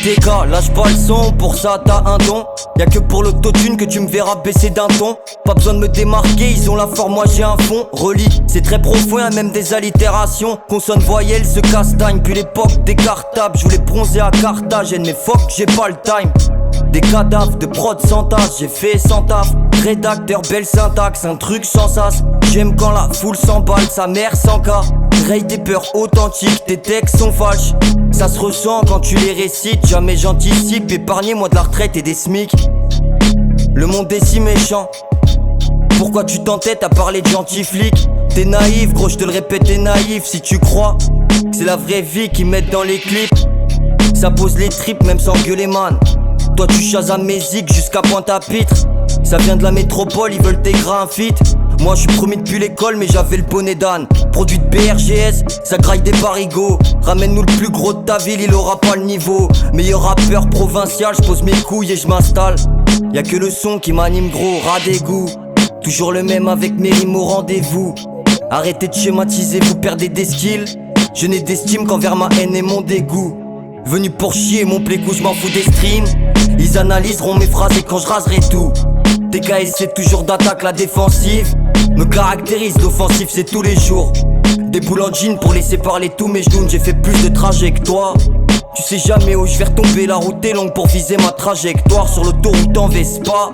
ITK, lâche pas le son, pour ça t'as un don. Y'a que pour l'autotune que tu me verras baisser d'un ton. Pas besoin de me démarquer, ils ont la forme, moi j'ai un fond. Relis, c'est très profond, y'a même des allitérations. Consonne voyelle, se castagne, puis l'époque des cartables. Je voulais bronzer à Carthage, mais fuck, j'ai pas le time. Des cadavres de prod sans tasse, j'ai fait sans taf. Rédacteur, belle syntaxe, un truc sans sas. J'aime quand la foule s'emballe, sa mère sans cas. Raye des peurs authentiques, tes textes sont falches. Ça se ressent quand tu les récites, jamais j'anticipe. Épargnez-moi de la retraite et des SMIC. Le monde est si méchant. Pourquoi tu t'entêtes à parler de gentils flics? T'es naïf, gros, je te le répète, t'es naïf. Si tu crois que c'est la vraie vie qu'ils mettent dans les clips, ça pose les tripes même sans gueuler man. Toi tu chasses à mes zigs jusqu'à Pointe-à-Pitre. Ça vient de la métropole, ils veulent tes grains fit. Moi je suis promis depuis l'école mais j'avais le poney d'âne. Produit de BRGS, ça graille des barigots. Ramène-nous le plus gros de ta ville, il aura pas le niveau. Meilleur rappeur provincial, je pose mes couilles et je m'installe. Y'a que le son qui m'anime gros, ras d'égout. Toujours le même avec mes rimes au rendez-vous. Arrêtez de schématiser, vous perdez des skills. Je n'ai d'estime qu'envers ma haine et mon dégoût. Venu pour chier mon plécou, je m'en fous des streams. Ils analyseront mes phrases et quand je raserai tout. TKS c'est toujours d'attaque, la défensive me caractérise, l'offensif c'est tous les jours. Des boules en jean pour laisser parler tous mes genoux. J'ai fait plus de trajets que toi. Tu sais jamais où je vais retomber, la route est longue pour viser ma trajectoire. Sur l'autoroute en Vespa,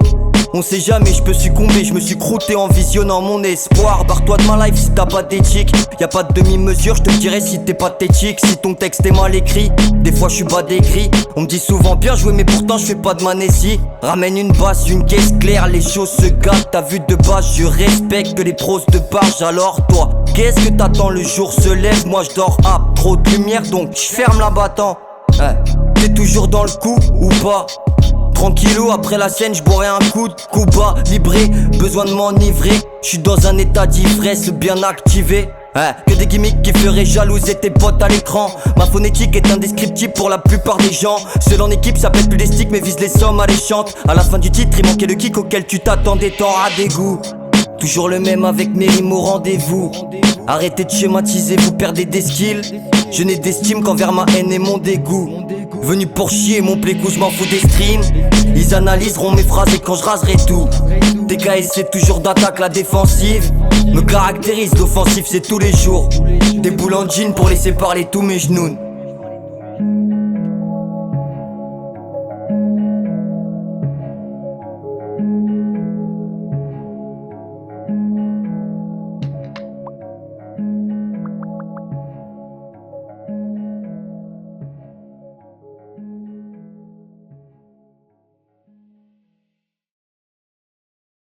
on sait jamais, je peux succomber, je me suis croûté en visionnant mon espoir. Barre-toi de ma life si t'as pas d'éthique. Y'a pas de demi-mesure, je te dirai si t'es pathétique. Si ton texte est mal écrit, des fois je suis bas d'écrit. On me dit souvent bien joué mais pourtant je fais pas de manésie. Ramène une basse, une caisse claire, les choses se gâtent. T'as vu de base, je respecte les pros de barge. Alors toi, qu'est-ce que t'attends, le jour se lève, moi je dors. Ah, trop de lumière donc je ferme la battant. T'es toujours dans le coup ou pas? Tranquillou, après la scène, j'boirai un coup de coup bas, libré, besoin de m'enivrer. J'suis dans un état d'ivresse bien activé. Que des gimmicks qui feraient jalouser tes potes à l'écran. Ma phonétique est indescriptible pour la plupart des gens. Seul en équipe, ça pète plus des sticks mais vise les sommes alléchantes. À la fin du titre, il manquait le kick auquel tu t'attendais tant à dégoût. Toujours le même avec mes rimes au rendez-vous. Arrêtez de schématiser, vous perdez des skills. Je n'ai d'estime qu'envers ma haine et mon dégoût. Venu pour chier mon plécou, je m'en fous des streams. Ils analyseront mes phrases et quand je raserai tout. TKS c'est toujours d'attaque, la défensive me caractérise, l'offensif c'est tous les jours. Des boules en jean pour laisser parler tous mes genoux.